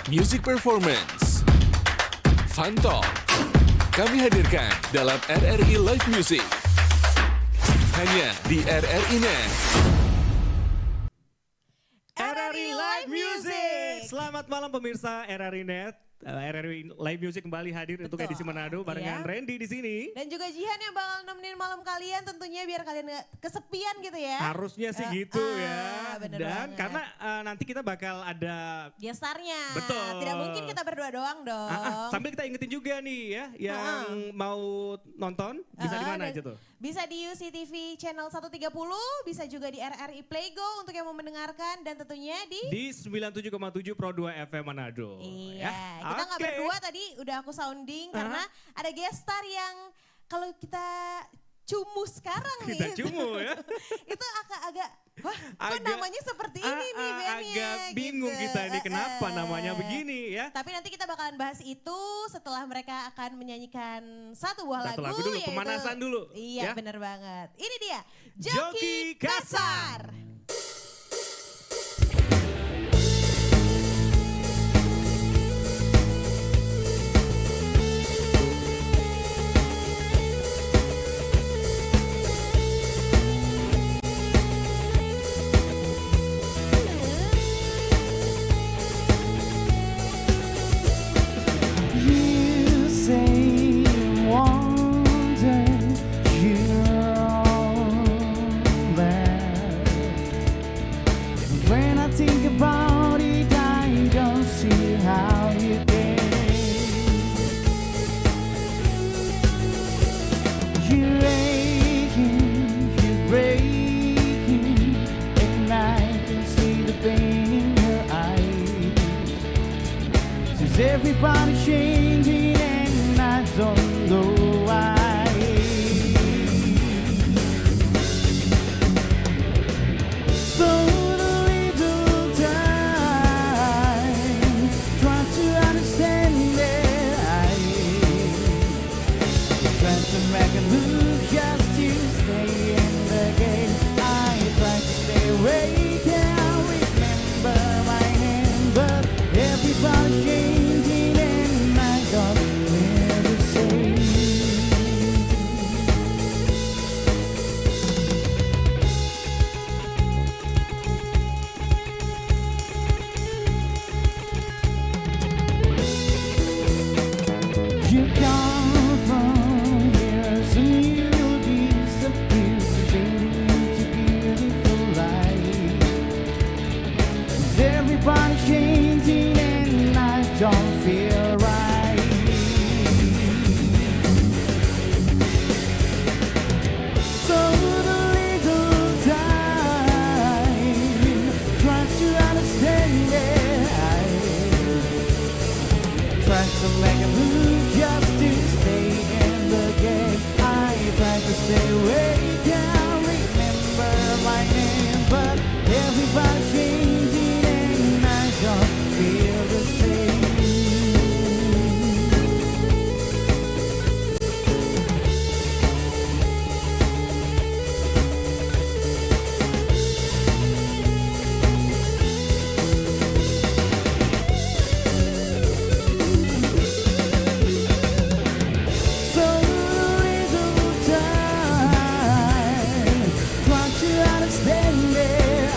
Music Performance, Fun Talk, kami hadirkan dalam RRI Live Music. Hanya di RRI Net. RRI Live Music. Selamat malam pemirsa RRI Net. RRI Live Music kembali hadir untuk edisi Manado barengan Randy di sini. Dan juga Jihan yang bakal nemenin malam kalian tentunya biar kalian gak kesepian gitu ya. Harusnya sih gitu ya. Bener Dan banget. karena nanti kita bakal ada Gestarnya. Betul. Tidak mungkin kita berdua doang dong. sambil kita ingetin juga nih ya yang mau nonton bisa di mana aja tuh? Bisa di UCTV channel 130, bisa juga di RRI Playgo untuk yang mau mendengarkan dan tentunya Di 97,7 Pro 2 FM Manado. Iya, Ya. kita nggak Oke. berdua tadi udah aku sounding karena ada gestar yang kalau kita cumu sekarang nih. Kita cumu ya. Itu agak wah kok Agak- namanya seperti ini nih bandnya. Agak bingung gitu. kita ini kenapa namanya begini ya. Tapi nanti kita bakalan bahas itu setelah mereka akan menyanyikan satu buah Satu lagu. lagu dulu, yaitu- pemanasan dulu, Iya ya. bener banget. Ini dia, Joki Joki Kasar. Kasar. You say one day you're bad. When I think about it, I don't see how you can. You're aching, you're breaking, and I can see the pain in your eyes. Since everybody's changing and I don't know why. So little time, try to understand it. Try to make a move just to stay in the game. I try to stay awake, can't remember my name, but everybody's changing and I don't hear the same. You come from years and you disappear, fading into beautiful light. Is everybody changing and I don't feel right? So little time, try to understand it. Try to make a move just to stay in the game. I try to stay away, can't remember my name, but everybody's changing and I don't feel the same. So little time, try to understand it.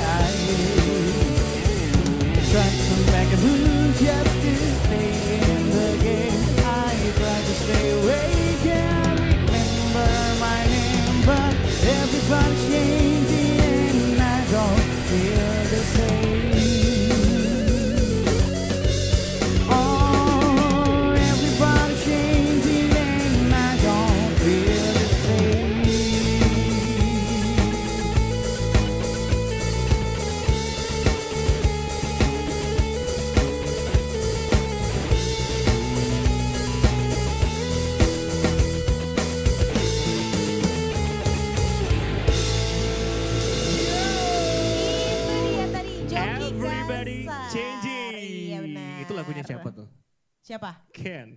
Try to make a move just to stay in the game. I try to stay away, can't remember my name, but everybody's changing and I don't feel the same. Oh, everybody's changing and I don't feel the same. Itu dia tadi Joki Everybody Kasar. changing. Iya benar. Itu lagunya siapa tuh? Siapa? Ken.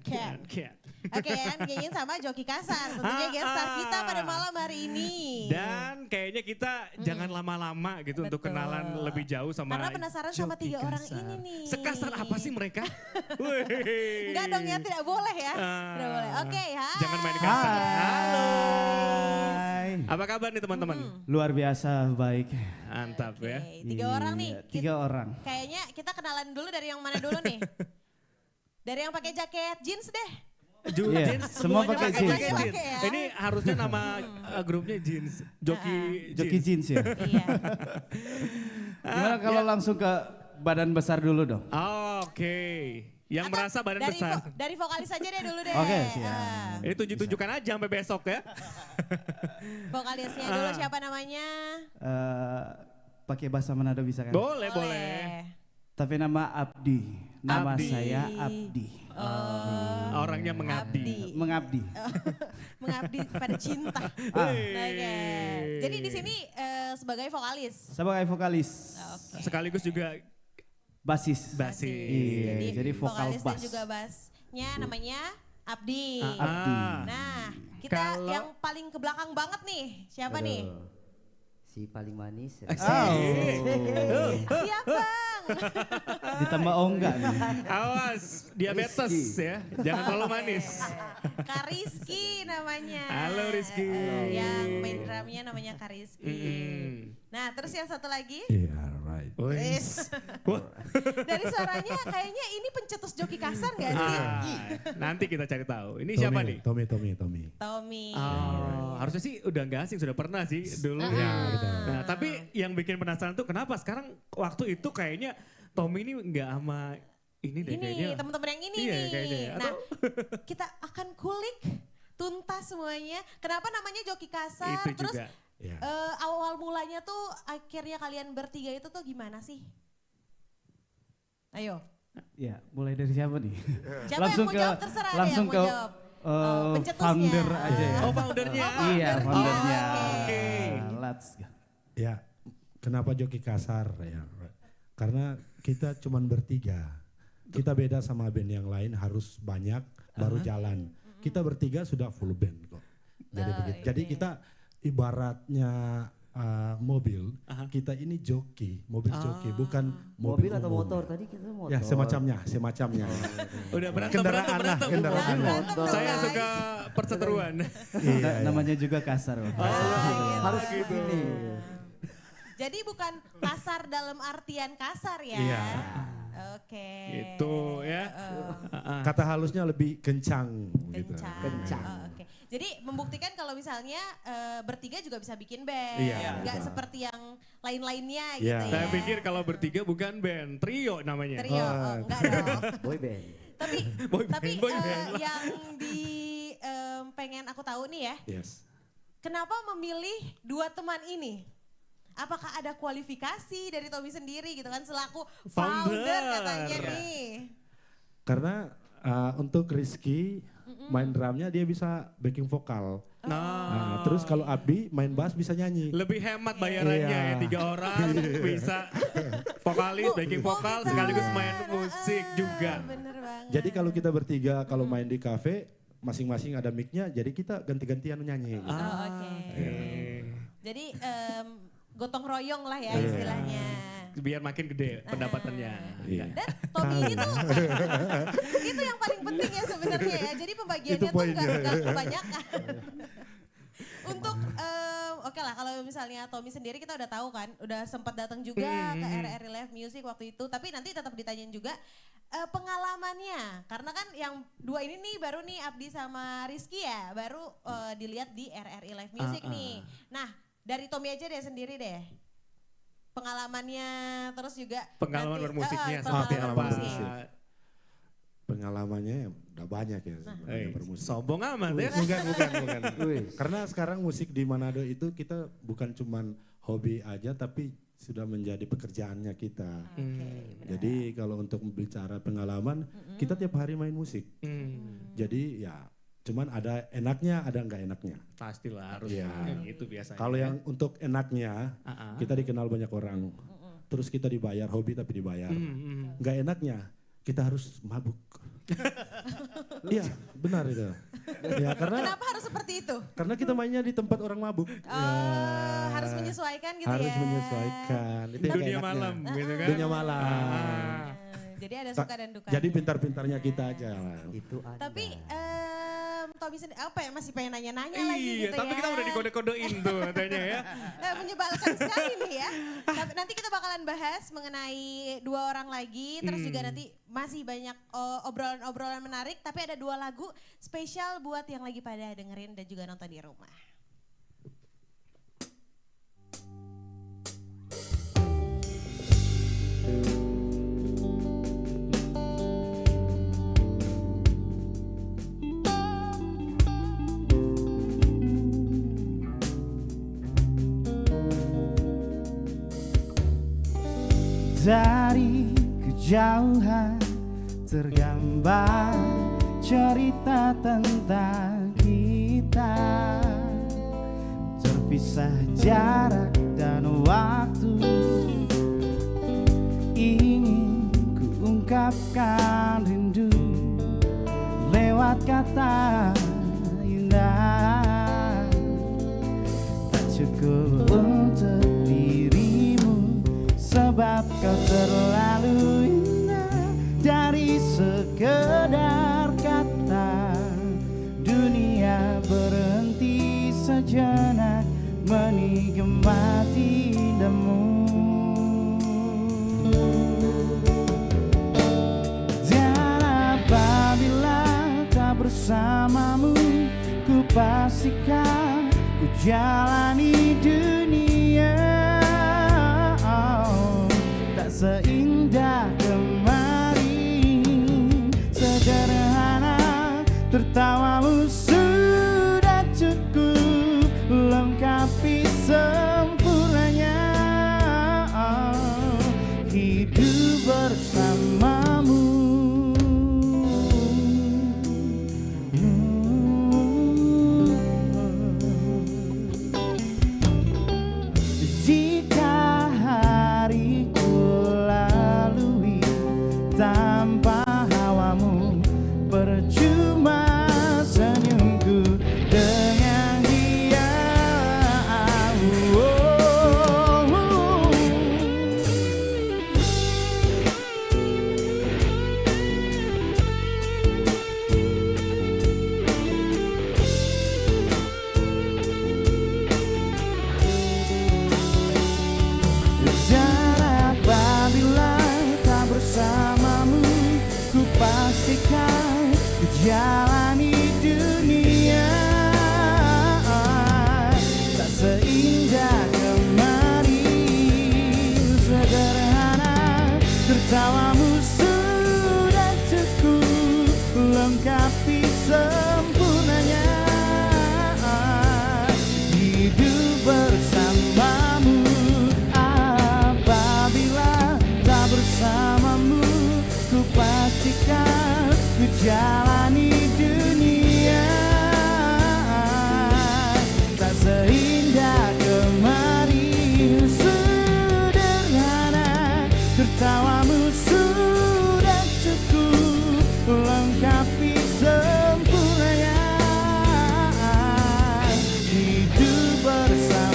Oke, yang nyanyiin sama Joki Kasar. Tentunya guest star kita pada malam hari ini. Dan kayaknya kita jangan lama-lama gitu untuk Betul. kenalan lebih jauh sama Karena penasaran sama Joki 3 orang Kasar. ini nih. Sekasar apa sih mereka? Wih. Enggak dong ya, tidak boleh ya. Tidak boleh. Oke, hai. Jangan main kasar. Halo. Hai. Apa kabar nih teman-teman? Luar biasa baik. Mantap ya. Oke, 3 orang nih. Iya, 3 orang. Kayaknya kita kenalan dulu dari yang mana dulu nih? Dari yang pakai jaket jeans deh. Iya, Jeans, semua semuanya pakai jeans. Pakai ya. Ini harusnya nama grupnya jeans. Joki jeans ya. Iya. Gimana kalau langsung ke badan besar dulu dong? Oke. Yang Atau merasa badan dari besar. dari vokalis aja deh dulu deh. Oke, siap. Ini tunjuk-tunjukkan aja sampai besok ya. Vokalisnya dulu siapa namanya? Pakai bahasa Manado bisa kan? Boleh. Tapi nama Abdi. Nama Abdi. saya Abdi. Orangnya mengabdi. Mengabdi. Mengabdi pada cinta. Ah. Oke. Jadi di sini sebagai vokalis. Sebagai vokalis. Oke. Sekaligus juga Basis. basis. Iya, jadi vokal vokalis bass. dan juga bassnya namanya Abdi. Abdi. Nah, kita Kalau- yang paling ke belakang banget nih. Siapa nih? Si paling manis. Oh. Siap Bang. Ditambah oh enggak nih. Awas, diabetes ya. Jangan terlalu manis. Kak Rizky namanya. Halo, Rizky. Yang main drumnya namanya Kak Rizky. Nah, terus yang satu lagi. Iya, right. Wis. Dari suaranya kayaknya ini pencetus Joki Kasar gak sih? Nanti kita cari tahu. Ini siapa nih? Tommy. Tommy. Oh, harusnya sih udah nggak asing, sudah pernah sih dulu. Iya, gitu. Nah, tapi yang bikin penasaran tuh kenapa sekarang waktu itu kayaknya Tommy ini nggak sama ini deh kayaknya. Ini teman-teman yang ini Iya, nih. kayaknya ya. Nah, kita akan kulik tuntas semuanya. Kenapa namanya Joki Kasar? Itu Terus juga. Iya. awal mulanya tuh akhirnya kalian bertiga itu tuh gimana sih? Ayo. Ya, mulai dari siapa nih? Siapa yang mau jawab terserah deh langsung yang ke mau jawab. Pencetusnya. founder aja ya. Oh, foundernya. Iya, foundernya. Oke. Let's go. Ya, kenapa Joki Kasar ya? Karena kita cuman bertiga. Kita beda sama band yang lain harus banyak baru jalan. Kita bertiga sudah full band kok. Jadi begitu. Jadi kita ibaratnya mobil, kita ini joki, mobil joki, bukan Mobil mobil atau umum. motor? Tadi kita motor. Ya, semacamnya. Udah berantem. Kendaraan lah. Saya suka perseteruan. Iya. Namanya juga kasar. Harus gini. Jadi bukan kasar dalam artian kasar ya. Iya. Oke. Itu ya. Kata halusnya lebih kencang. Gitu. Kencang. Oh, oke. Jadi membuktikan kalau misalnya bertiga juga bisa bikin band. Iya, Nggak betul. seperti yang lain-lainnya Iya. gitu ya. Saya pikir kalau bertiga bukan band, trio namanya. Trio, enggak dong. Boy band. Tapi Boy band, tapi boy band. yang pengen aku tahu nih ya, Yes. kenapa memilih 2 teman ini? Apakah ada kualifikasi dari Tommy sendiri gitu kan selaku founder Founder. katanya nih? Karena untuk Rizky main drumnya dia bisa backing vokal. Nah, terus kalau Abdi main bass bisa nyanyi. Lebih hemat bayarannya Iya. ya, 3 orang bisa vokalis, backing vokal, gitar. sekaligus main musik juga. Bener banget. Jadi kalau kita bertiga kalau main di cafe masing-masing ada mic-nya, jadi kita ganti-gantian nyanyi. Oh, oke. Jadi gotong royong lah ya istilahnya. Biar makin gede pendapatannya. Iya. Dan Tommy ini tuh itu yang paling penting ya sebenarnya ya. Jadi pembagiannya Itu tuh poinnya. nggak kebanyakan. Untuk oke lah kalau misalnya Tommy sendiri kita udah tahu kan, udah sempat datang juga ke RRI Live Music waktu itu. Tapi nanti tetap ditanyain juga pengalamannya. Karena kan yang 2 ini nih baru nih Abdi sama Rizky ya, baru dilihat di RRI Live Music nih. Nah dari Tommy aja deh sendiri deh. Pengalamannya terus juga Pengalaman nanti, bermusiknya pengalaman seperti apa? bermusik. Pengalamannya udah banyak ya sebenarnya bermusik. Sombong amat ya. Bukan. Karena sekarang musik di Manado itu kita bukan cuman hobi aja tapi sudah menjadi pekerjaannya kita. Jadi kalau untuk bicara pengalaman, kita tiap hari main musik. Jadi ya cuman ada enaknya, ada enggak enaknya. Pastilah harus Iya. gitu biasanya. Kalau yang untuk enaknya, kita dikenal banyak orang. Terus kita dibayar, hobi tapi dibayar. Enggak enaknya, kita harus mabuk. Iya, benar itu. Ya, Kenapa harus seperti itu? karena kita mainnya di tempat orang mabuk. Harus menyesuaikan gitu Harus ya. menyesuaikan. Itu yang Dunia enaknya. malam gitu kan. Dunia malam. Jadi ada suka dan duka. Jadi pintar-pintarnya kita aja. Itu Anda. Tapi Tommy sendiri apa ya masih pengen nanya-nanya lagi Iya, gitu tapi ya. kita udah dikode-kodein tuh katanya ya. Menyebalkan sekali nih ya. Tapi nanti kita bakalan bahas mengenai 2 orang lagi. Terus juga nanti masih banyak obrolan-obrolan menarik. Tapi ada 2 lagu spesial buat yang lagi pada dengerin dan juga nonton di rumah. Dari kejauhan tergambar cerita tentang kita, terpisah jarak dan waktu. Ingin kuungkapkan rindu lewat kata indah, tak cukup untuk dirimu sebab kau terlalu indah. Dari sekedar kata dunia berhenti sejenak menikmati indahmu. Dan apabila tak bersamamu, ku pastikan ku jalani dunia tak seindah kemarin. Sederhana tertawamu sudah cukup lengkapi sempurnanya hidup bersamamu. Jika hariku lalui tanpa hawamu, percuma senyumku dengan dia. Dan apabila tak bersamamu, ku pastikan ku jalani dunia tak seindah kemarin. Sederhana tertawamu sudah cukup lengkapi sempurnanya hidup bersamamu. Apabila tak bersamamu, ku pastikan ku jalani dunia tak seindah kemarin. Sederhana tertawamu sudah cukup lengkapi sempurnanya hidup bersamamu.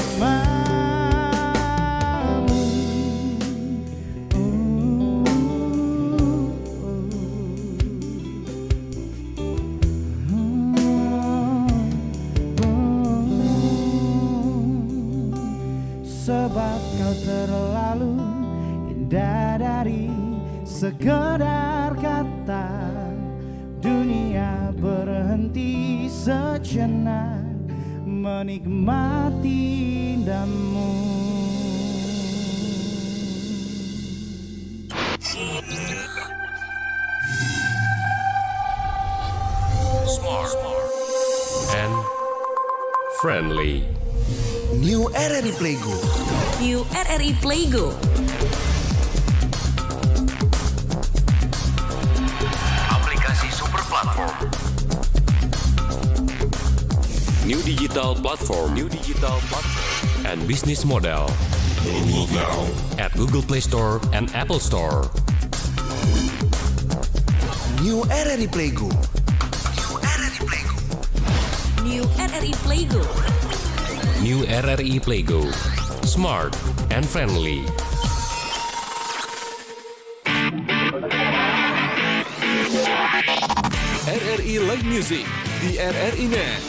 Sebab kau terlalu indah. Dari sekedar kata dunia berhenti sejenak menikmati indahmu. Smart and friendly. New RRI Playgo. New RRI Playgo. Aplikasi super platform. New digital platform. New digital platform. And business model. Download now at Google Play Store and Apple Store. New RRI Playgo. New RRI Playgo. New RRI Playgo. Smart and friendly. RRI Live Music di RRI Net.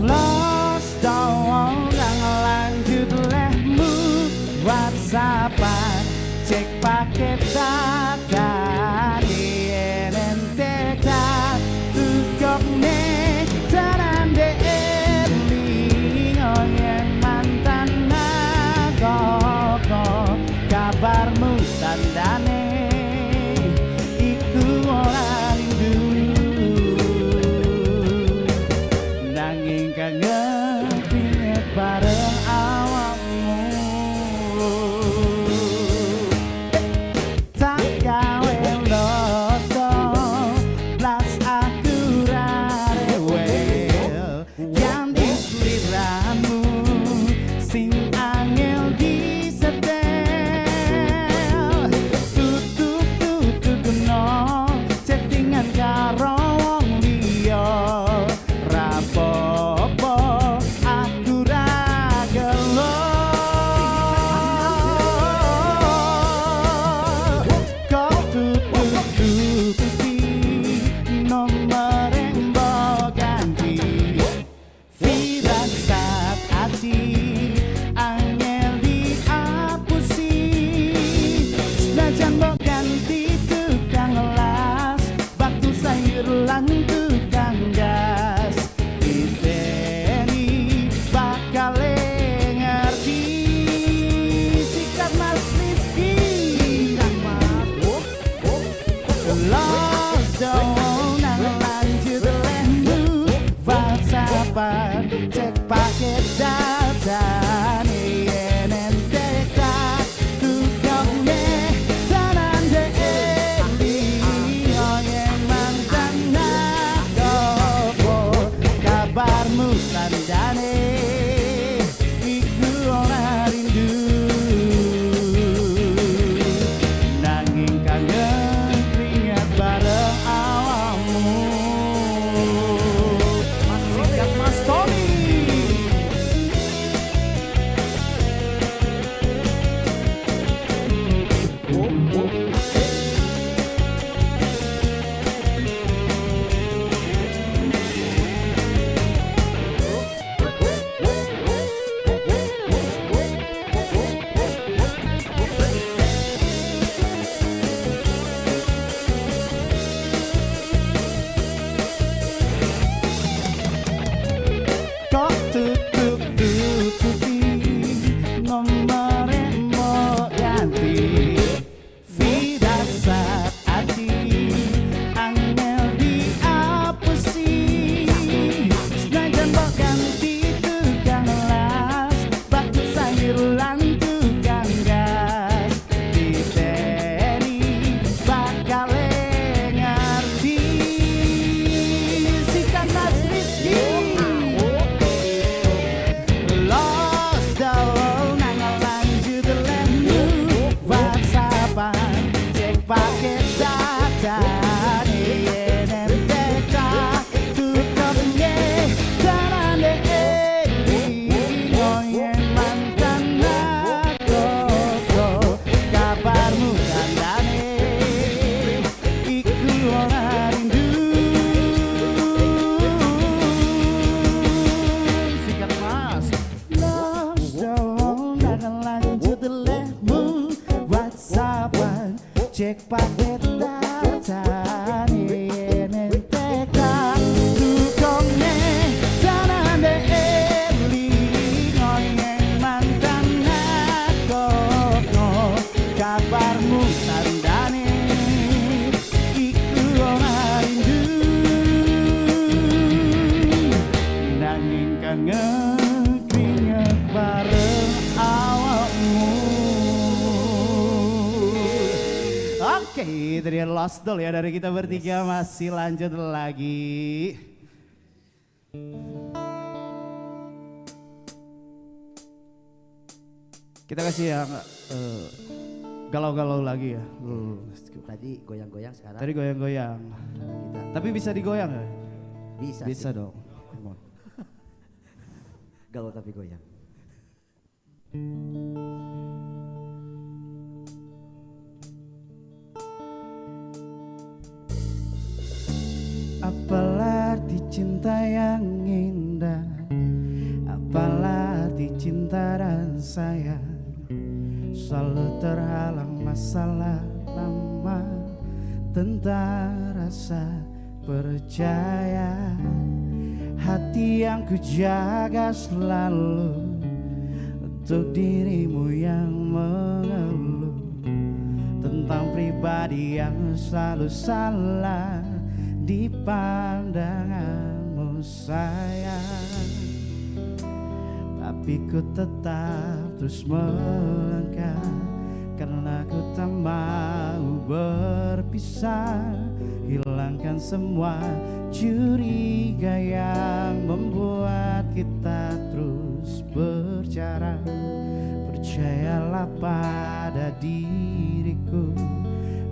Lost doang lanjut lehmu WhatsAppan cek paket data di NNT tukok ne tarande eling oyen mantan nagoko kabarmu tandane iku ora rindu nanging kangen pinget bareng awakmu tak gawe losto blas aku rarewel yang di seliramu sing angel disetel tutup no chattingan karo wong liya rapopo aku ra gelo kau tutupi nomor yang mbok ganti firasat hati angel dihapusi senajan mbok ganti tukang las batu sayur lan tukang gas diteni bakal ngerti sikap Mas Rizky lost dong nang lanjut lehmu WhatsAppan cek paket data nih NNTK tukangnya tanande eling oyeng mantan nagoko kabarmu tandane iku ora rindu nanging kangen keringat bareng awakmu Mas Singkat Mas Tommy kok tutupi nomor yang mau ganti firasat hati angel dihapusi senajan mbok ganti tukang las batu sayur lan tukang gas diteni bakal ngerti sikap Mas Rizky lost daw nang lanjut lehmu WhatsAppan cek paket data di NNTK tukangnya tanande eling oyeng mantan nagoko kabarmu tandane iku ora rindu sikat Mas lost dong nang lanjut lehmu WhatsAppan cek paket data di NNTK tukangnya tanande eling oyeng mantan nagoko kabarmu tandane iku ora rindu nanging kangen keringet bareng awakmu. Oke, itu dia Lost Doll ya dari kita bertiga. Masih lanjut lagi. Kita kasih yang galau-galau lagi ya. Tadi goyang-goyang sekarang. Tadi goyang-goyang. Kita Tapi bisa digoyang ya? bisa. Bisa sih. dong. Come on. Galau tapi goyang. Apalah arti cinta yang indah, apalah arti cinta dan sayang, selalu terhalang masalah lama tentang rasa percaya. Hati yang ku jaga selalu untuk dirimu yang mengeluh tentang pribadi yang selalu salah di pandanganmu sayang. Tapi ku tetap terus melangkah karena ku tak mau berpisah. Hilangkan semua curiga yang membuat kita terus berjarak. Percayalah pada diriku,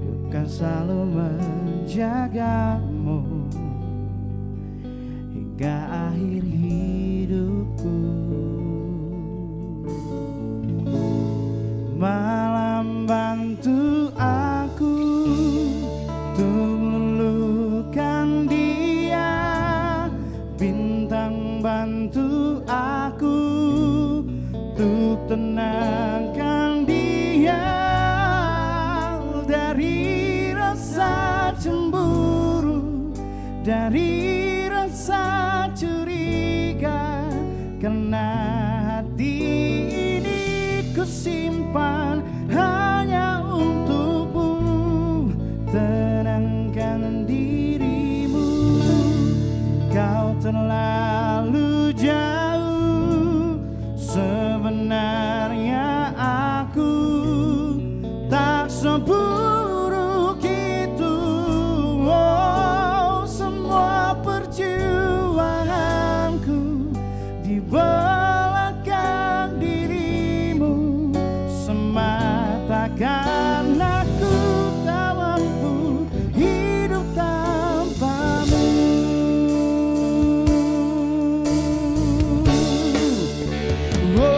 ku kan selalu menjagamu hingga akhir hidupku. Malam bantu aku untuk luluhkan dia, bintang bantu aku untuk tenangkan dia dari rasa cemburu, dari rasa curiga. Karena hati ini ku simpan hanya untukmu. Tenangkan dirimu, kau terlalu jauh. Sebenarnya aku tak seburuk itu. Oh, semua perjuanganku di belakang dirimu semata karena aku tak mampu hidup tanpamu. Oh,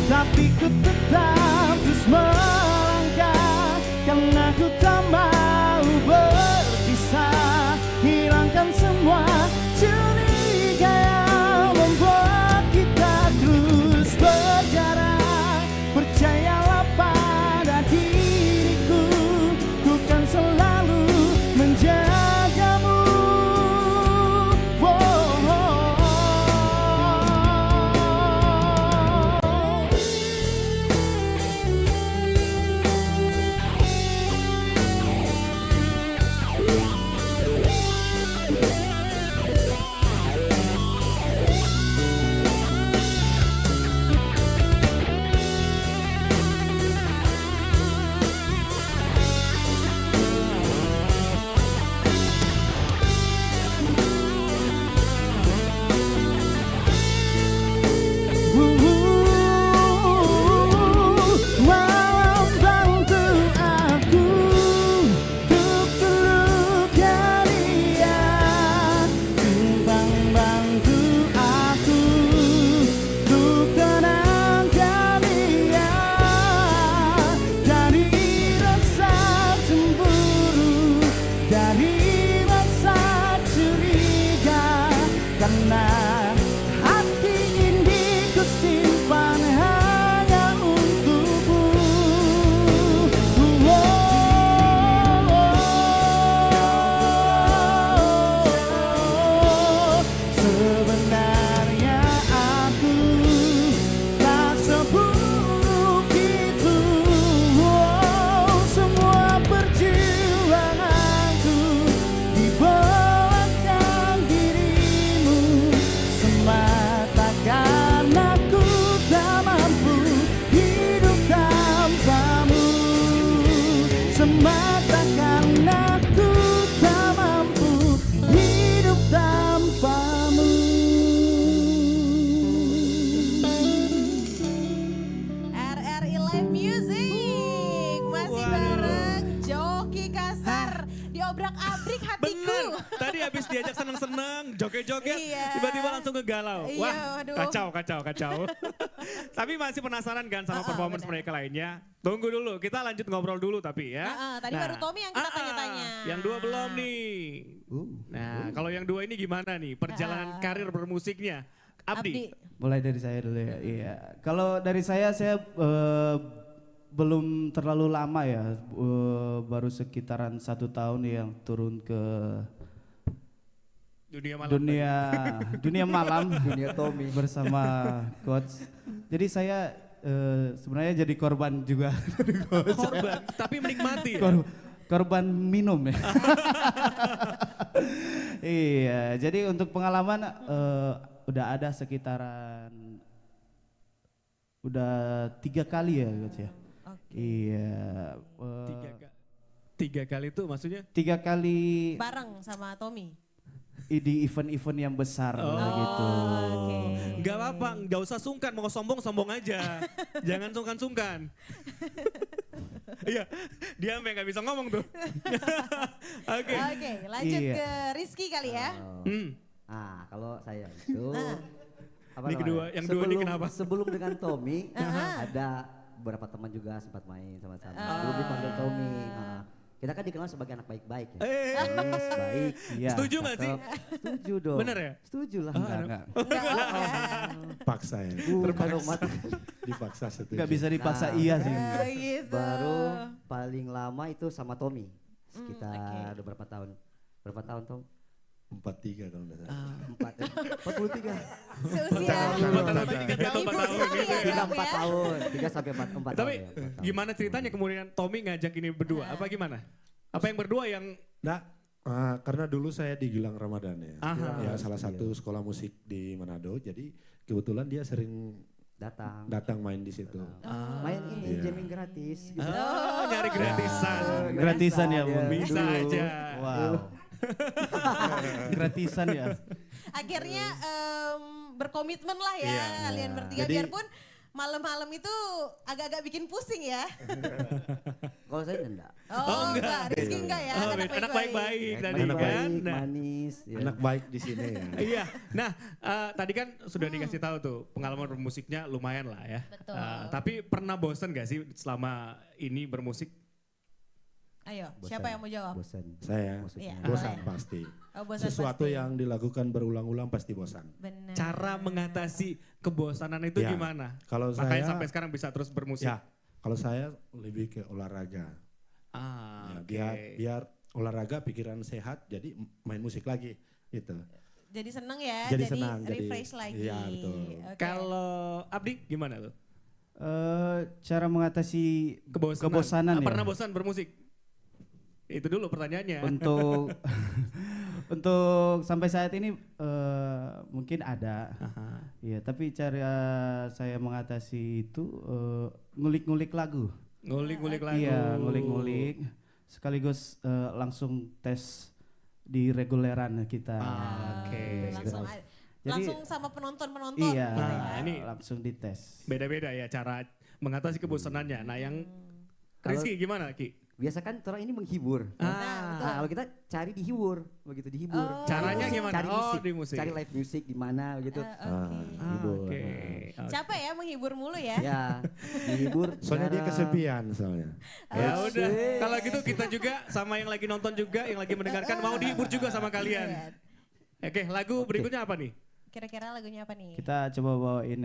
tapi ku tetap terus melangkah karena ku tak mau berpisah. Hilangkan semua curiga yang membuat kita terus berjarak. Percayalah pada diriku, ku kan selalu menjagamu. Malam bantu aku untuk terluka dia, bintang bantu aku untuk tenangkan dia dari rasa cemburu, dari rasa curiga. Karena hati ini ku simpan hanya untukmu. Sebenarnya aku tak seburuk itu. Semua perjuanganku di belakang dirimu diajak seneng-seneng, joget-joget, Iya. tiba-tiba langsung ke galau. Iya, Wah, waduh. kacau. Tapi masih penasaran kan sama performance benar. mereka lainnya? Tunggu dulu, kita lanjut ngobrol dulu tapi ya. Tadi baru Tommy yang kita tanya-tanya. Yang dua belum nih. Nah, kalau yang dua ini gimana nih perjalanan karir bermusiknya? Abdi. Mulai dari saya dulu ya. Iya. Kalau dari saya belum terlalu lama ya. Baru sekitaran 1 tahun yang turun ke Dunia malam. dunia malam Dunia Tommy. bersama coach. Jadi saya sebenarnya jadi korban juga. Korban, tapi menikmati. Korban minum ya. Iya, jadi untuk pengalaman udah ada sekitaran udah 3 kali ya coach ya. Iya. 3 kali itu maksudnya? 3 kali Bareng sama Tommy. di event-event yang besar gitu. Oke. Gak apa-apa, gak usah sungkan, mau sombong aja. Jangan sungkan-sungkan. Iya, dia sampai gak bisa ngomong tuh. Oke. Oke, lanjut Iya. ke Rizky kali ya. Kalau saya itu apa Ini kedua, namanya? yang dua ini kenapa? Sebelum dengan Tommy ada beberapa teman juga sempat main sama-sama. Dulu dipanggil Tommy. Kita kan dikenal sebagai anak baik-baik ya. Manis, baik. Iya. Setuju gak sih? Setuju dong. Bener ya? Setuju lah. Enggak. Paksa ya. Bukan dong, Mat. Dipaksa setuju. Enggak bisa dipaksa Nah. iya sih. Gitu. Baru paling lama itu sama Tommy. Sekitar beberapa tahun. Berapa tahun Tom? 43 kalau nggak salah. 43. Seusia. Buat anak 3 tahun, 4 Ibu tahun sekali gitu ya, ya. 3 4 tahun. 3 sampai 4 tahun. Tapi ya, 4 tahun. gimana ceritanya kemudian Tommy ngajak ini berdua? Apa gimana? Apa yang berdua yang Nah, karena dulu saya di Gilang Ramadan ya. Aha. Ya salah satu sekolah musik di Manado. Jadi kebetulan dia sering datang main di situ. Main ini Iya. jamming gratis gitu. nyari gratisan? Gratisan ya, Bu. Bisa Dulu. aja. Wow. Gratisan ya. Akhirnya berkomitmen lah ya Iya. kalian bertiga. Jadi- Biarpun malam-malam itu agak-agak bikin pusing ya. Kalau saya enggak. Oh enggak, Rizky enggak ya. Anak baik-baik tadi Anak kan. Baik, Nah, manis. Ya. Anak baik di sini ya. iya. Nah, tadi kan sudah dikasih tahu tuh pengalaman bermusiknya lumayan lah ya. Betul. Tapi pernah bosen gak sih selama ini bermusik? Ayo, Bosan. siapa yang mau jawab? Bosan. Saya Maksudnya. Iya. bosan Boleh. pasti. Oh, bosan Sesuatu pasti. yang dilakukan berulang-ulang pasti bosan. Benar. Cara mengatasi kebosanan itu Ya. gimana? Kalau Makanya saya sampai sekarang bisa terus bermusik. ya, kalau saya lebih ke olahraga. Ya, Oke. biar olahraga pikiran sehat jadi main musik lagi gitu. Jadi seneng ya, Jadi senang, jadi- refresh lagi. iya, betul. Oke. Kalau Abdi gimana tuh? Cara mengatasi Kebosanan. kebosanan ya. Pernah bosan bermusik? Itu dulu pertanyaannya. Untuk untuk sampai saat ini mungkin ada. Iya, tapi cara saya mengatasi itu ngulik-ngulik lagu. Ngulik-ngulik lagu. Iya, ngulik-ngulik. Sekaligus langsung tes di reguleran kita. Oke. Langsung, Jadi- langsung sama penonton-penonton Iya, gitu ya. Nah, ini langsung dites. beda-beda ya cara mengatasi kebosanannya. Nah, yang Kalau- Rizky gimana, Ki? Biasa kan orang ini menghibur. betul. Kalau kita cari dihibur, begitu dihibur. Oh. Caranya Musik, gimana? Cari Oh, musik, di musik. cari live musik di mana begitu. Oke. Hibur. Oke. Capek ya menghibur mulu ya. Ya, dihibur. Soalnya dia cara- kesepian soalnya. Ya udah, kalau gitu kita juga sama yang lagi nonton juga, yang lagi mendengarkan mau dihibur juga sama Iya. kalian. Oke, lagu berikutnya apa nih? Kira-kira lagunya apa nih? Kita coba bawain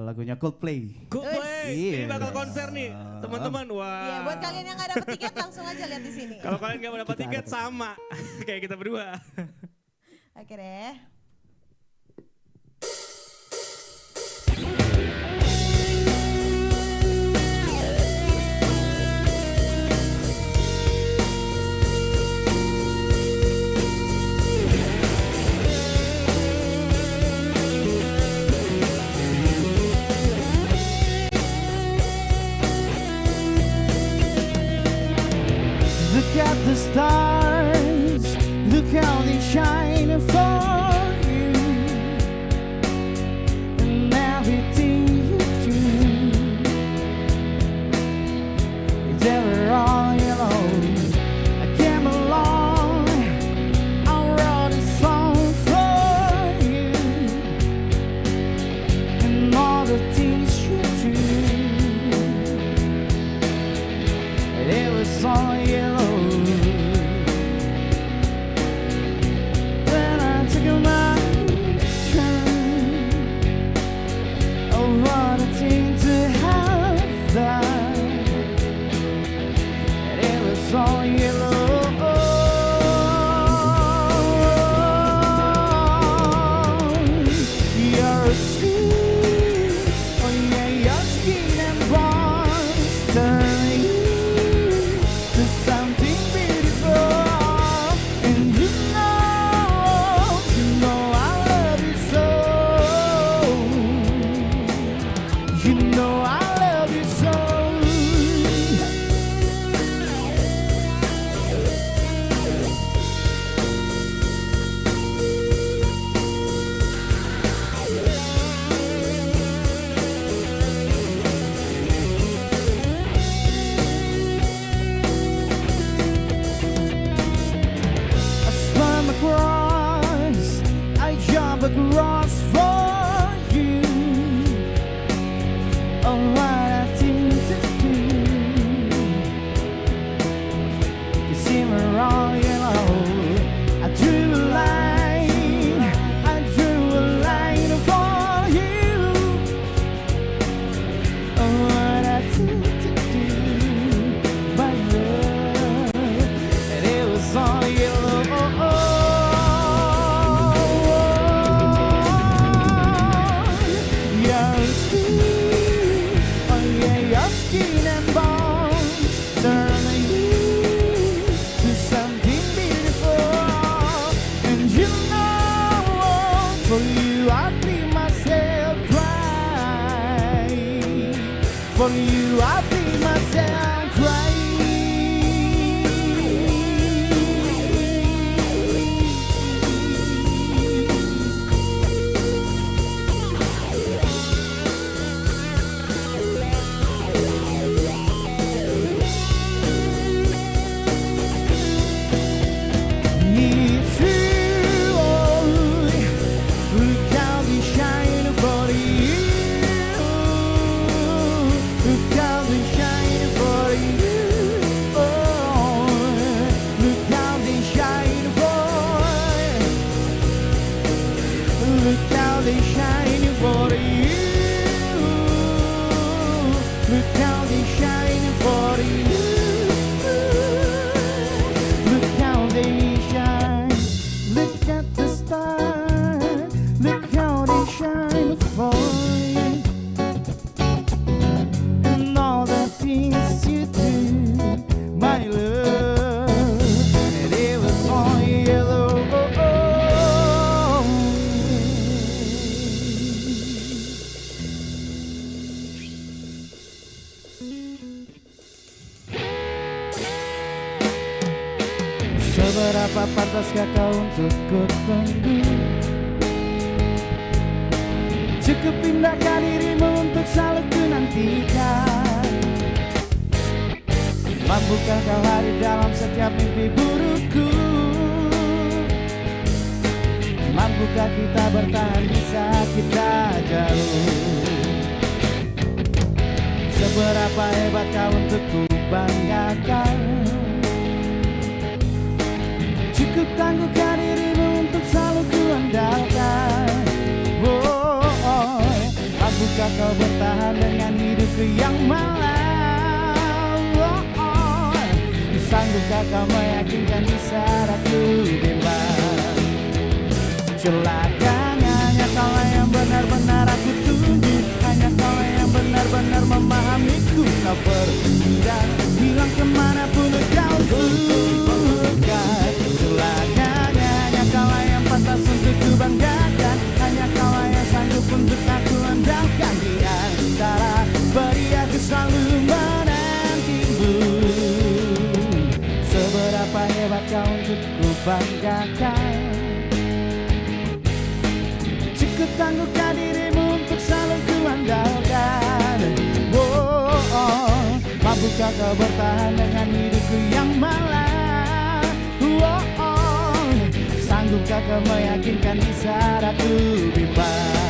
lagunya Coldplay. Coldplay. Iya. Ini bakal konser nih, teman-teman. Wah. Iya, buat kalian yang nggak dapet tiket langsung aja lihat di sini. Kalau kalian nggak dapat tiket sama kayak kita berdua. Oke deh. Look at the stars, look how they shine for I feel myself cry. For you I feel myself cry. Seberapa pantaskah kau untuk ku tunggu? Cukup pindahkan dirimu untuk selalu ku nantikan. Mampukah kau hadir dalam setiap mimpi burukku? Mampukah kita bertahan di saat kita jauh? Seberapa hebat kau untuk ku banggakan? Cukup tangguhkan dirimu untuk selalu ku andalkan. Mampukah kau bertahan dengan hidupku yang malam? Sanggupkah kau meyakinkan di saat aku bimbang? Celaka, hanya kau yang benar-benar aku tuju. Hanya kau yang benar-benar memahamiku. Kau pergi dan hilang kemanapun kau suka. Celaka, hanya kau yang pantas untuk ku banggakan. Hanya kau yang sanggup untuk aku andalkan. Di antara beri aku selalu menantimu. Seberapa hebat kau untuk ku banggakan? Cukup tangguhkan dirimu untuk selalu ku andalkan. Mampukah kau bertahan dengan hidupku yang malam? Sanggupkah kau meyakinkan di saat aku bimbang?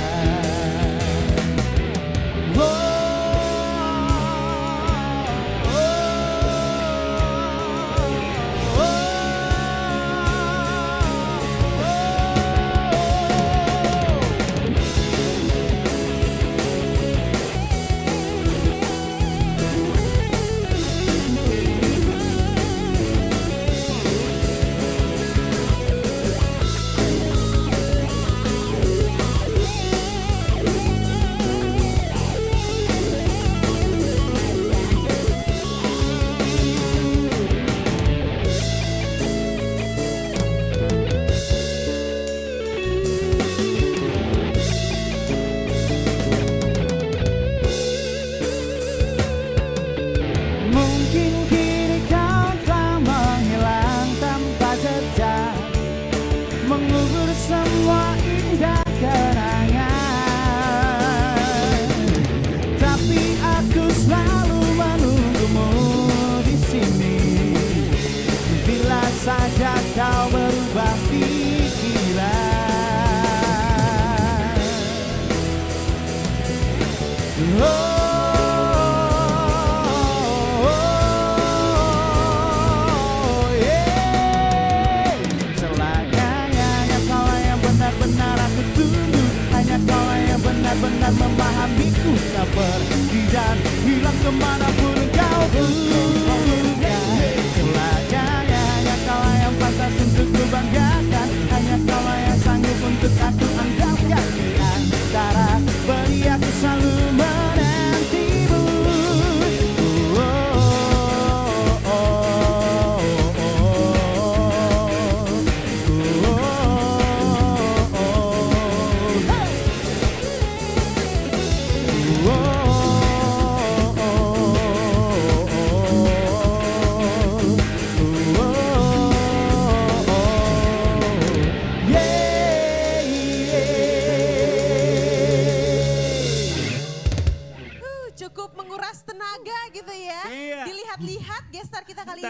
Saja kau berubah pikiran. Celakanya hanya kau yang benar-benar aku tunggu. Hanya kau yang benar-benar memahamiku. Tak pergi dan hilang kemanapun kau suka. Celakanya kau yang pantas untuk ku banggakan. Hanya kau yang sanggup untuk aku andalkan. Di antara beri aku selalu menantimu. Hey!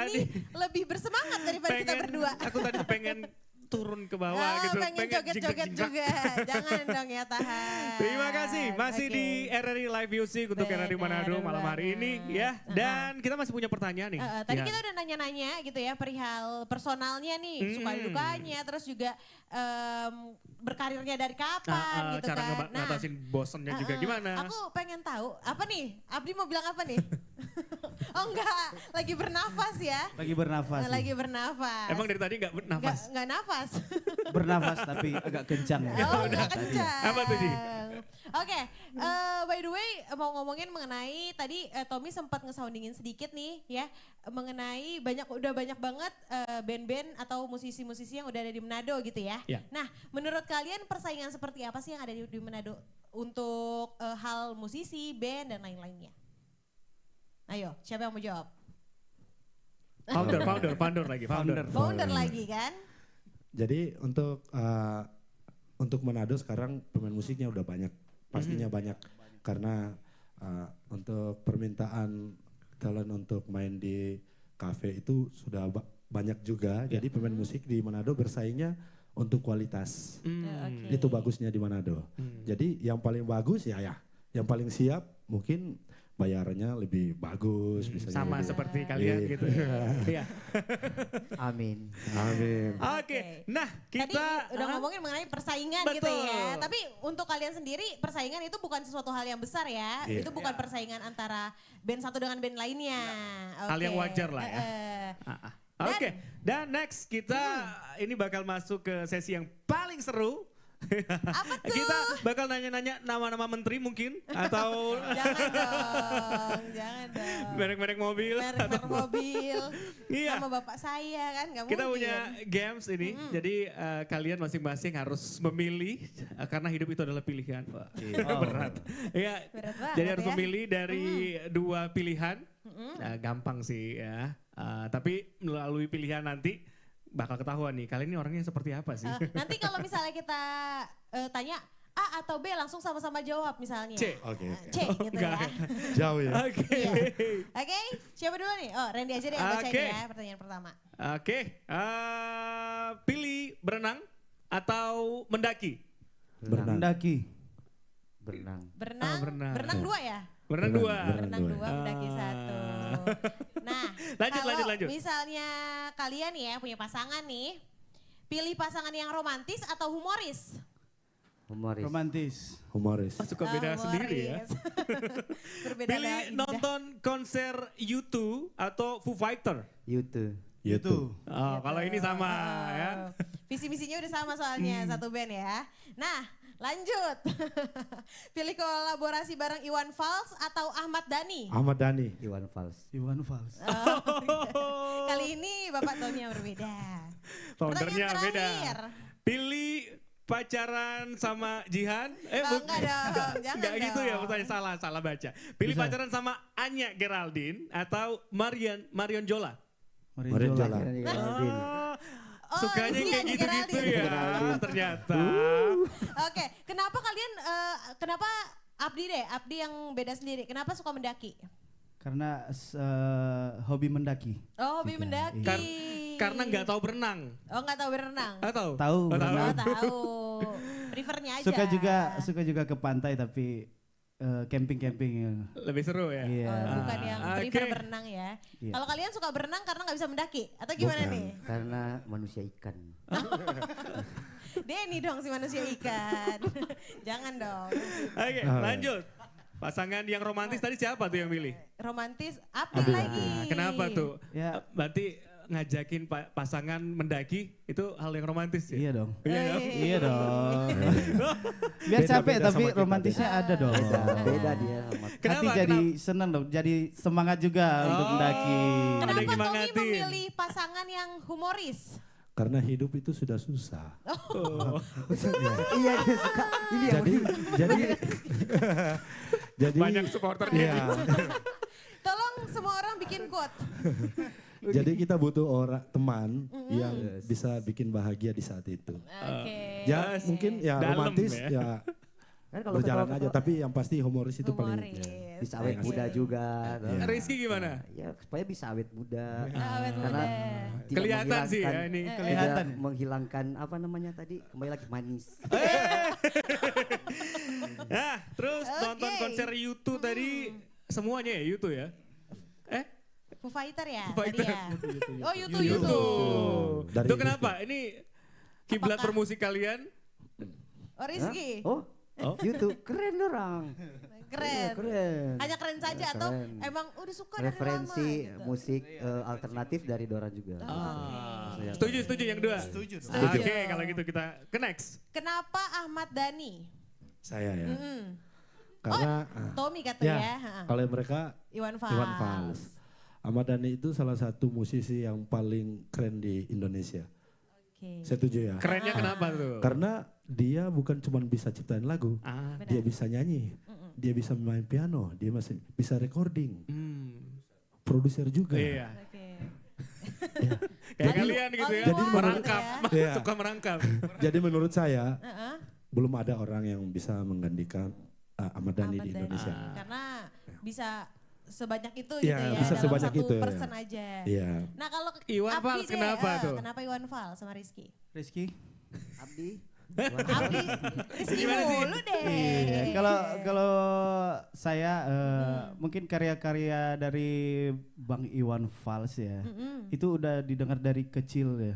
ini lebih bersemangat daripada kita berdua. Aku tadi pengen turun ke bawah gitu. Pengen joget-joget juga. Jangan dong ya, tahan. Terima kasih. Masih di RRI Live Music untuk RRI Manado malam hari ini ya. Dan kita masih punya pertanyaan nih. Tadi kita udah nanya-nanya gitu ya perihal personalnya nih. Suka dukanya, terus juga berkarirnya dari kapan gitu cara kan. ngatasin bosennya juga gimana. Aku pengen tahu, apa nih? Abdi mau bilang apa nih? Oh enggak, lagi bernafas ya. Lagi bernafas. Lagi bernafas. Emang dari tadi gak nafas? Enggak nafas. Bernafas tapi agak kencang ya. Oh udah kencang. Apa tuh, Ji? Oke, by the way mau ngomongin mengenai tadi Tommy sempat ngesoundingin sedikit nih ya. Mengenai udah banyak banget band-band atau musisi-musisi yang udah ada di Manado gitu ya. Ya. Nah menurut kalian persaingan seperti apa sih yang ada di Manado untuk hal musisi, band dan lain-lainnya? Ayo, siapa yang mau jawab? Founder lagi. Founder lagi kan? Jadi untuk Manado sekarang pemain musiknya udah banyak, pastinya banyak karena untuk permintaan talent untuk main di kafe itu sudah banyak juga. Jadi pemain musik di Manado bersaingnya untuk kualitas. Itu bagusnya di Manado. Jadi yang paling bagus ya yang paling siap mungkin bayarannya lebih bagus. Sama seperti kalian gitu. Iya. Amin. Oke, nah kita Tadi udah ngomongin mengenai persaingan gitu Betul. ya. Tapi untuk kalian sendiri persaingan itu bukan sesuatu hal yang besar ya. Iya. Itu bukan persaingan antara band satu dengan band lainnya. Hal yang Oke. wajar lah ya. Oke, dan next kita ini bakal masuk ke sesi yang paling seru. Apa tuh? Kita bakal nanya-nanya nama-nama menteri mungkin atau Jangan dong. merek-merek mobil. Merek mobil. Iya. Sama bapak saya kan gak Kita mungkin. punya games ini, jadi kalian masing-masing harus memilih karena hidup itu adalah pilihan. Wah, berat. Iya. Berat banget Jadi harus ya. memilih dari dua pilihan. Nah, gampang sih ya. Tapi melalui pilihan nanti bakal ketahuan nih kalian ini orangnya seperti apa sih. Nanti kalau misalnya kita tanya A atau B langsung sama-sama jawab misalnya. C. Oke. C gitu ya. Jauh ya. Oke. Iya. Oke, siapa dulu nih? Oh, Randy aja deh yang bacain Oke. ya pertanyaan pertama. Oke. Pilih berenang atau mendaki? Mendaki. Berenang. Berenang. berenang. Dua ya? Berenang dua. Berenang dua, mendaki satu. Nah, Lanjut. misalnya kalian ya punya pasangan nih, pilih pasangan yang romantis atau humoris? Humoris. Romantis. Suka beda sendiri ya. Humoris. Berbeda Pilih dalam indah. nonton konser U2 atau Foo Fighter? YouTube. YouTube. Oh, kalau ini sama ya. Visi misinya udah sama soalnya satu band ya. Nah, lanjut. Pilih kolaborasi bareng Iwan Fals atau Ahmad Dhani? Ahmad Dhani. Iwan Fals. Iwan Fals. Kali ini Bapak Tommy yang berbeda. Foundernya Pertanyaan beda. terakhir. Pilih pacaran sama Jihan? Enggak dong, jangan Enggak gitu ya, dong. pertanyaan salah baca. Pilih pacaran sama Anya Geraldine atau Marion Jola? Marion Jola. Sukanya ini kayak Anya gitu-gitu Geraldine. ya ternyata. Oke, kenapa kalian, kenapa Abdi yang beda sendiri, kenapa suka mendaki? Karena hobi mendaki. Oh, hobi mendaki. Karena nggak tahu berenang. Oh, nggak tahu berenang. Tahu? Tahu Oh, berenang. Oh, tahu. Prefernya aja. Suka juga ke pantai tapi camping. Lebih seru ya? Iya. Oh, bukan yang Oke. prefer berenang ya. Iya. Kalau kalian suka berenang karena nggak bisa mendaki atau gimana Bukan. nih? Karena manusia ikan. Denny dong si manusia ikan. Jangan dong. Oke, lanjut. Pasangan yang romantis tadi siapa tuh yang milih? Romantis Abdi lagi. Kenapa tuh? Ya. Berarti ngajakin pasangan mendaki itu hal yang romantis ya? Iya dong. Iya kan? Iya dong. Biar capek Beda-beda tapi sama kita, romantisnya ada dong. Beda dia sama. Kenapa? Hati jadi senang dong, jadi semangat juga untuk mendaki. Ada yang Kenapa Tommy nyemangatin. memilih pasangan yang humoris? Karena hidup itu sudah susah. Iya dia suka. Ini yang Jadi Banyak supporternya. Iya. Tolong semua orang bikin quote. Jadi kita butuh teman yang bisa bikin bahagia di saat itu. Oke. Ya mungkin ya Dalam romantis ya. ya Kan kalau berjalan ketawa- aja, tapi yang pasti humoris itu paling Humoris. bisa awet Oke. muda juga. Iya. Rizky gimana? Ya supaya bisa awet muda. Awet Karena muda. tidak Kelihatan sih ya menghilangkan- ini. Kelihatan menghilangkan apa namanya tadi, kembali lagi manis. Nah, terus nonton Oke. konser U2 tadi semuanya ya U2 ya? Foo Fighter ya Foo tadi Fighter. ya. Oh U2. YouTube. Dari Itu kenapa? Ini kiblat Apakah- bermusik kalian? Oh Rizky, Oh, YouTube keren orang. keren. Iya, keren. Hanya keren saja Ya, atau keren. emang udah suka dari lama Referensi gitu? musik alternatif dari Dora juga. Maksudnya- Setuju yang dua? Setuju. Oke, kalau gitu kita ke next. Kenapa Ahmad Dhani? saya ya. Mm-mm. Karena Tommy kata ya, ya. Ha-ha. kalau mereka Iwan Fals. Iwan Fals. Ahmad Dhani itu salah satu musisi yang paling keren di Indonesia. Oke. Setuju ya? Kerennya kenapa tuh? Karena dia bukan cuma bisa ciptain lagu, Ah, dia bisa nyanyi, dia bisa main piano, dia masih bisa recording, produser juga. iya. Oke. Kayak Jadi- kalian gitu ya, Jadi merangkap, menurut Iya. suka merangkap. Jadi menurut saya Heeh. belum ada orang yang bisa menggantikan Ahmad Dhani Ahmad di Dhani. Indonesia. Karena bisa sebanyak itu Iya, gitu ya. bisa dalam sebanyak satu itu ya. person aja. Iya. Nah kalau Iwan Abdi Fals deh, kenapa tuh? Kenapa Iwan Fals sama Rizky? Rizky. Abdi. Abdi, Rizky Gimana sih? mulu deh. Iya, kalau saya mungkin karya-karya dari Bang Iwan Fals ya. Itu udah didengar dari kecil ya.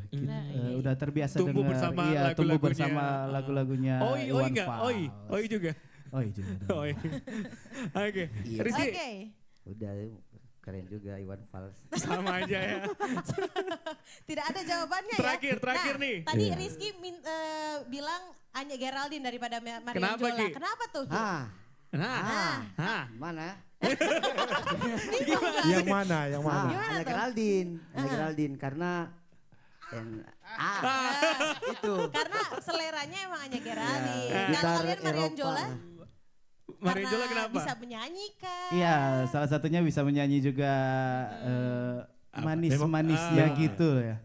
Udah terbiasa Tumbuh dengar. bersama Iya, tumbuh lagu-lagunya. bersama lagu-lagunya Oi Iwan enggak? Fals. Oi juga. Oi juga. Oi. Oke. Iya. Rizky, Oke. Udah keren juga Iwan Fals. sama aja ya. Tidak ada jawabannya Terakhir, ya. terakhir Nah, nih. Tadi Iya. Rizky bilang Anya Geraldine daripada Marion Kenapa, Jola. Ki? Kenapa tuh? Ki? Nah, Mana? Yang mana? Yang mana? Gimana Anya tuh? Geraldine. Anya Geraldine karena itu Karena seleranya emang Anya Geraldine. Iya. Kalau Gitar kalian Marion Eropa. Jola? Marion Jola Karena kenapa? bisa menyanyikan. Iya, salah satunya bisa menyanyi juga manis-manisnya memang. gitu ya.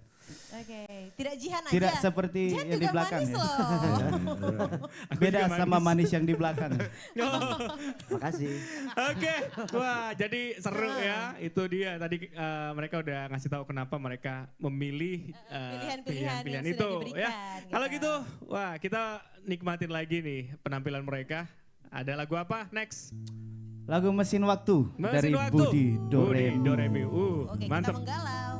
Oke, tidak Jihan aja. Tidak seperti Jihan yang di juga belakang manis ya. loh. Beda juga sama manis. manis yang di belakang. makasih. Oke, wah jadi seru ya. Itu dia tadi mereka udah ngasih tahu kenapa mereka memilih Pilihan-pilihan pilihan-pilihan yang itu sudah diberikan, ya. gitu. Kalau gitu, wah kita nikmatin lagi nih penampilan mereka. Ada lagu apa next? Lagu Mesin Waktu Mesin dari Waktu. Budi Doremi. Doremi. Oke, kita Mantap. menggalau.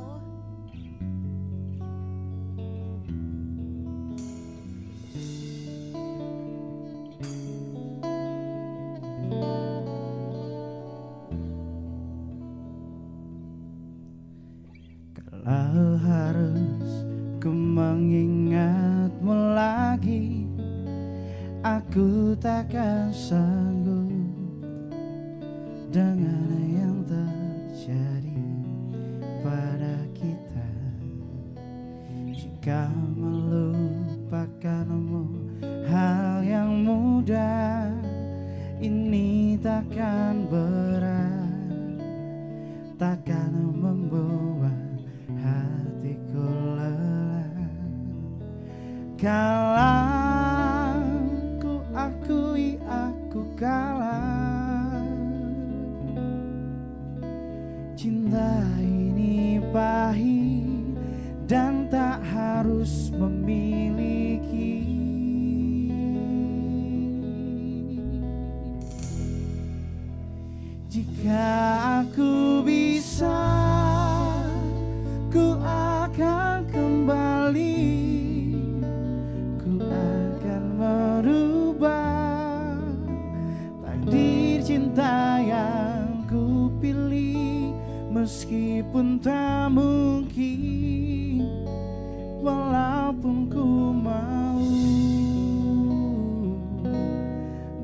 Kalau harus ku mengingatmu lagi, aku takkan sanggup dengan yang terjadi pada kita. Jika melupakanmu hal yang mudah, ini takkan berat, takkan membuat hatiku lelah. Kalah ku akui aku kalah. Cinta ini pahit dan tak harus memiliki. Jika aku bisa, ku akan kembali, ku akan merubah takdir cinta yang ku pilih, meskipun tak mungkin, walaupun ku mau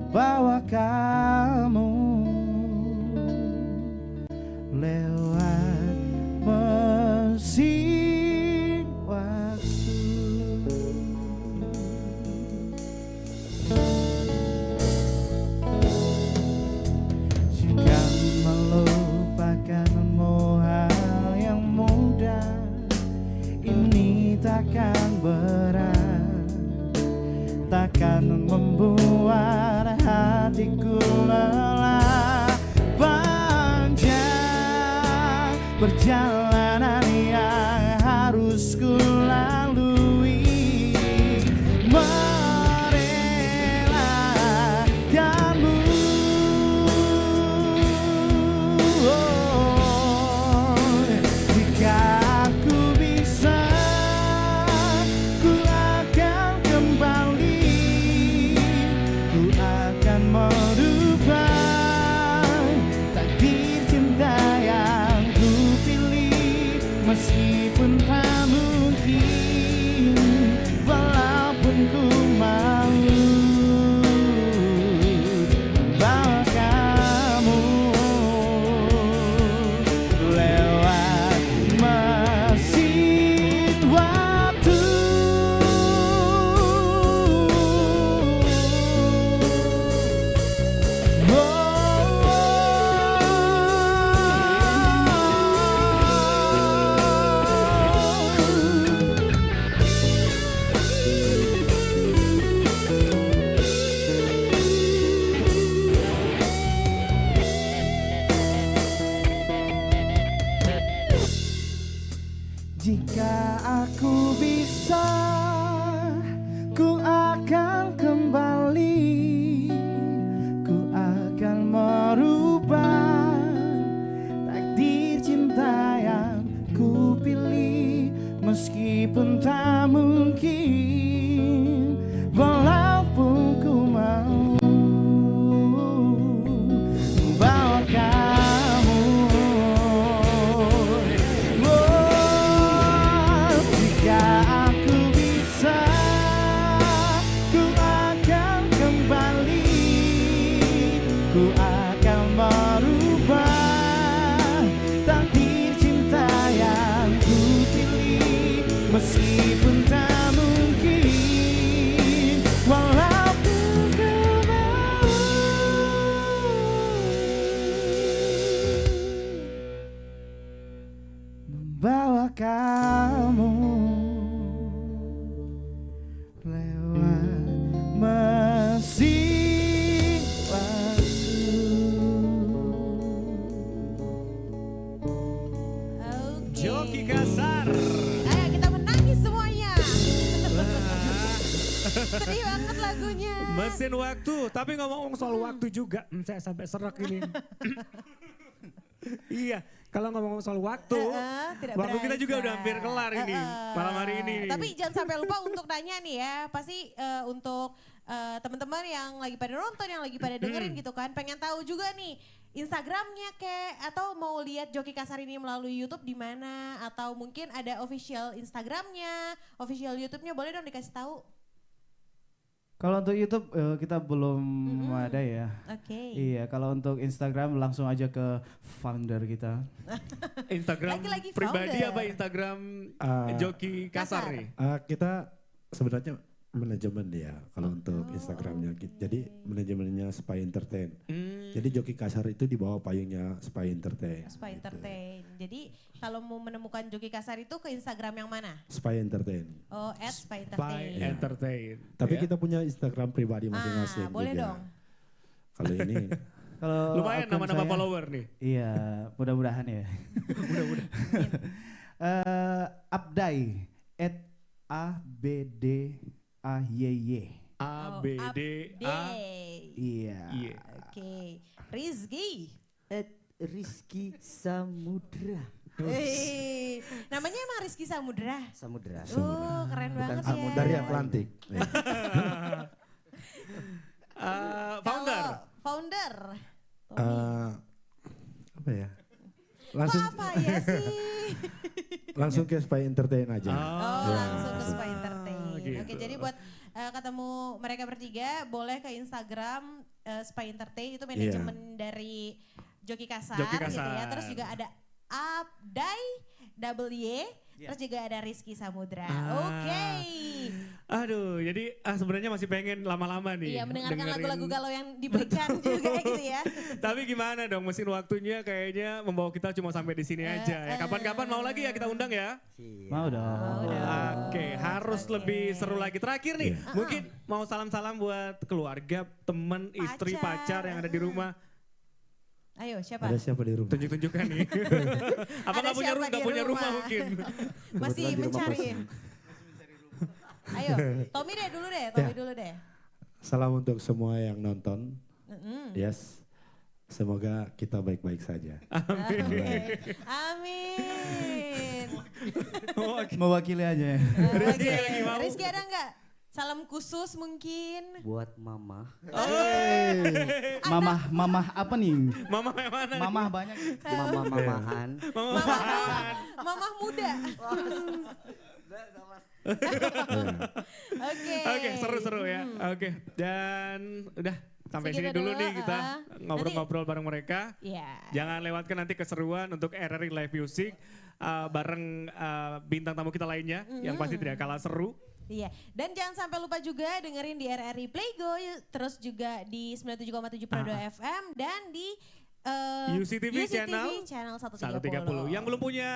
bawa kamu lewat mesin waktu. Jika melupakanmu hal yang mudah, ini takkan berat, takkan membuat hatiku lelah. Panjang perjalanan yang harus ku lalui, merelakanmu. Jika aku bisa, ku akan kembali, ku akan merubah takdir cinta yang ku pilih. Meskipun tak mungkin, walaupun ku mau membawa kamu lewat mesin waktu. Jika aku bisa, ku akan kembali, ku akan merubah takdir cinta yang ku pilih. Meskipun tak mungkin, walaupun ku mau membawa kamu. Jika aku bisa, ku akan kembali, ku akan merubah takdir cinta yang ku pilih. Meskipun tak mungkin, walaupun ku mau membawa kamu lewat mesin waktu. Joki Kasar. Ayo kita menangis semuanya. Sedih banget lagunya. Mesin waktu, tapi ngomong-ngomong soal waktu juga, saya sampai serak ini. Iya, kalau ngomong soal waktu, Tidak waktu kita juga berasa. udah hampir kelar ini, malam hari ini. Tapi jangan sampai lupa untuk tanya nih ya, pasti untuk teman-teman yang lagi pada nonton, yang lagi pada dengerin gitu kan, pengen tahu juga nih Instagramnya kek, atau mau lihat Joki Kasar ini melalui YouTube di mana, atau mungkin ada official Instagramnya, official YouTube-nya, boleh dong dikasih tahu. Kalau untuk YouTube kita belum ada ya. Oke. Iya, kalau untuk Instagram langsung aja ke founder kita. Instagram Lagi-lagi pribadi founder. apa Instagram Joki Kasar nih? Kita sebenarnya manajemen ya kalau untuk Instagramnya. Jadi manajemennya Spy Entertain. Jadi Joki Kasar itu di bawah payungnya Spy Entertain. Spy Entertain. Jadi kalau mau menemukan Joki Kasar itu ke Instagram yang mana? Spy Entertain. Oh, @Spy By Entertain. Entertain. Tapi Ya. kita punya Instagram pribadi masing-masing boleh juga. dong. Kalau ini Kalau Lumayan akun nama-nama saya- follower nih. Iya, mudah-mudahan ya. Abday @ABDAYY. A B D A. Iya. Iya. Oke. Rizky. Rizky Samudra. Namanya emang Rizky Samudra. Samudra. Keren Bukan banget ya. Samudra dari Atlantik. Founder. Kalau founder. Apa ya? Langsung Apa ya sih? langsung ke Spy Entertain aja. Langsung ke Spy Entertain. gitu. Oke, jadi buat ketemu mereka bertiga boleh ke Instagram Spy Entertain, itu manajemen dari Joki Kasar, Joki gitu ya. Kasar. Terus juga ada Abday Terus juga ada Rizky Samudra. Oke. Aduh, jadi sebenarnya masih pengen lama-lama nih. Iya, mendengarkan lagu-lagu galau yang diberikan juga gitu ya. Tapi gimana dong, mesin waktunya kayaknya membawa kita cuma sampai di sini aja. Ya, kapan-kapan mau lagi ya kita undang ya? Mau dong. Oke, harus lebih seru lagi. Terakhir nih, mungkin mau salam-salam buat keluarga, teman, istri, pacar yang ada di rumah. Ayo, siapa? Ada siapa di rumah? Tunjuk-tunjukkan nih. Apa nggak punya rumah? Nggak punya rumah mungkin. Masih mencari. Ayo, Tommy dulu deh. Salam untuk semua yang nonton. Yes. Semoga kita baik-baik saja. Amin. Mewakili aja ya. Rizky ada nggak? Salam khusus mungkin. Buat mama. Mamah apa nih? Mama yang mana? Mamah banyak. Mamahan. Mamah muda. Oke, seru-seru ya. Oke, dan udah sampai sini dulu nih kita ngobrol-ngobrol bareng mereka. Jangan lewatkan nanti keseruan untuk RRI Live Music bareng bintang tamu kita lainnya yang pasti tidak kalah seru. Iya, dan jangan sampai lupa juga dengerin di RRI Playgo, terus juga di 97,7 Pro 2 FM dan di UCTV channel 130. Yang belum punya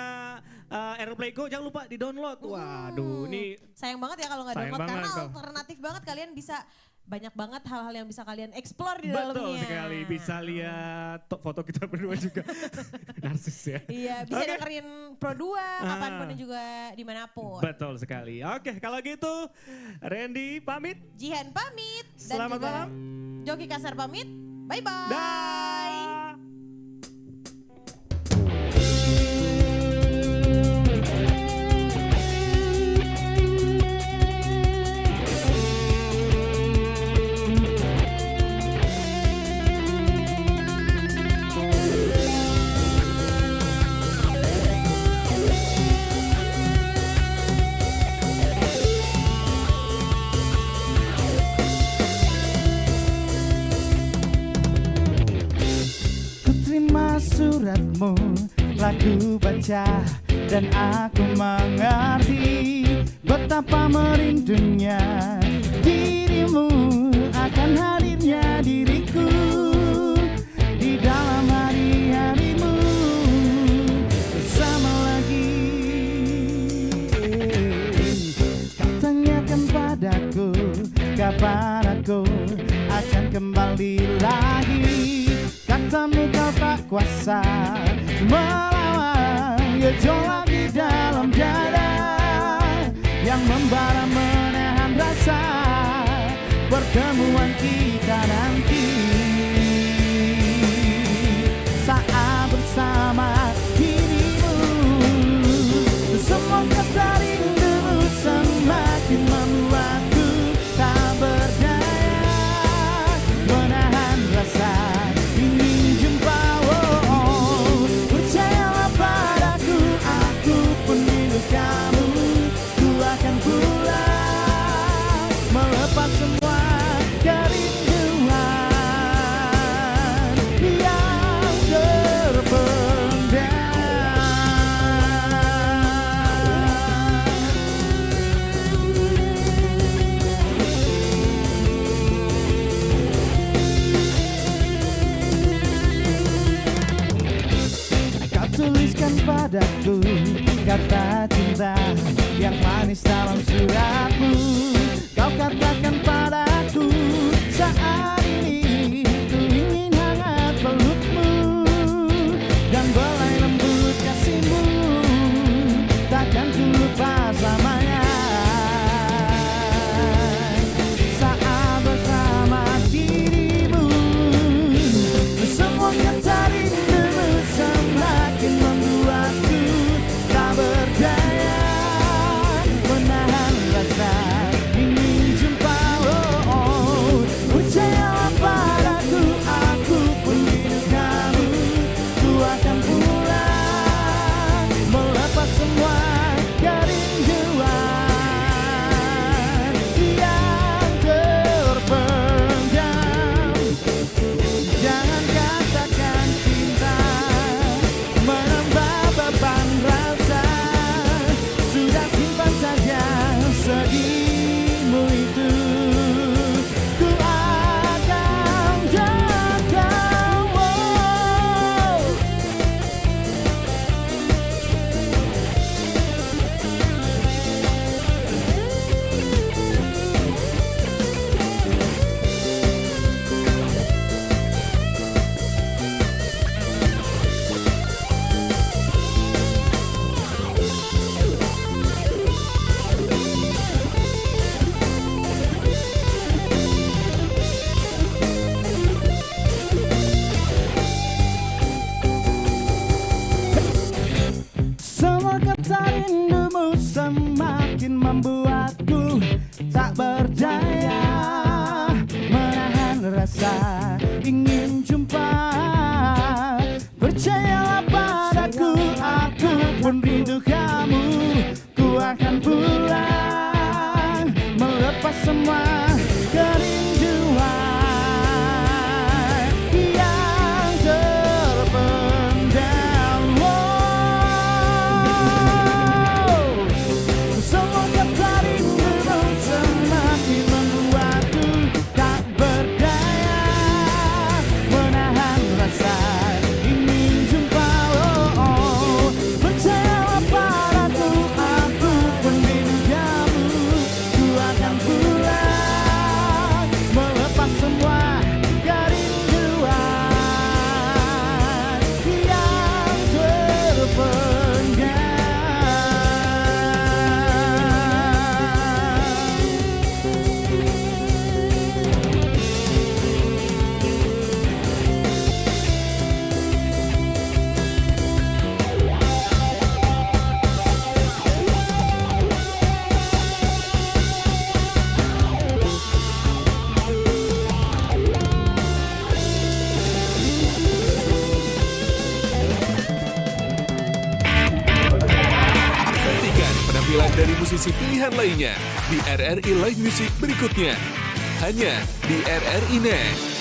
RRI Playgo jangan lupa di-download. Waduh, ini sayang banget ya kalau nggak download karena alternatif banget, kalian bisa banyak banget hal-hal yang bisa kalian explore di dalamnya. Betul sekali, bisa lihat foto kita berdua juga. Narsis ya. Iya, bisa dengerin Pro 2 kapanpun dan juga dimanapun. Betul sekali. Oke, kalau gitu Randy pamit. Jihan pamit. Selamat malam. Joki Kasar pamit. Bye-bye. Dah. Suratmu, lagu baca, dan aku mengerti betapa merindunya dirimu akan hadirnya diriku di dalam hari-harimu bersama lagi. Kau tanyakan padaku kapan aku akan kembali lagi. Katamu kau tak kuasa melawan gejolak di dalam dada yang membara menahan rasa pertemuan kita nanti saat bersama dirimu. Semua kata rindumu semakin membuatku tak berdaya menahan rasa. Kamu, ku akan pulang melepas semua kerinduan yang terpendam. Kau tuliskan padaku kata cinta yang manis dalam suratmu. Kau katakan padaku saat ini ku ingin hangat pelukmu dan belai lembut kasihmu takkan ku lupa selamanya. Saat bersama dirimu semua kata rindumu semakin membuatku tak berdaya menahan rasa ingin jumpa. rasa ingin jumpa. Percayalah padaku, aku pun rindu kamu. Ku akan pulang, melepas semua kerinduan yang terpendam. Semua kata rindumu semakin membuatku tak berdaya menahan rasa ingin jumpa. Percayalah padaku, aku pun rindu kamu. Ku akan pulang, melepas semua kerinduan yang terpendam. Nantikan penampilan dari musisi pilihan lainnya di RRI Live Music berikutnya. Hanya di RRI Net.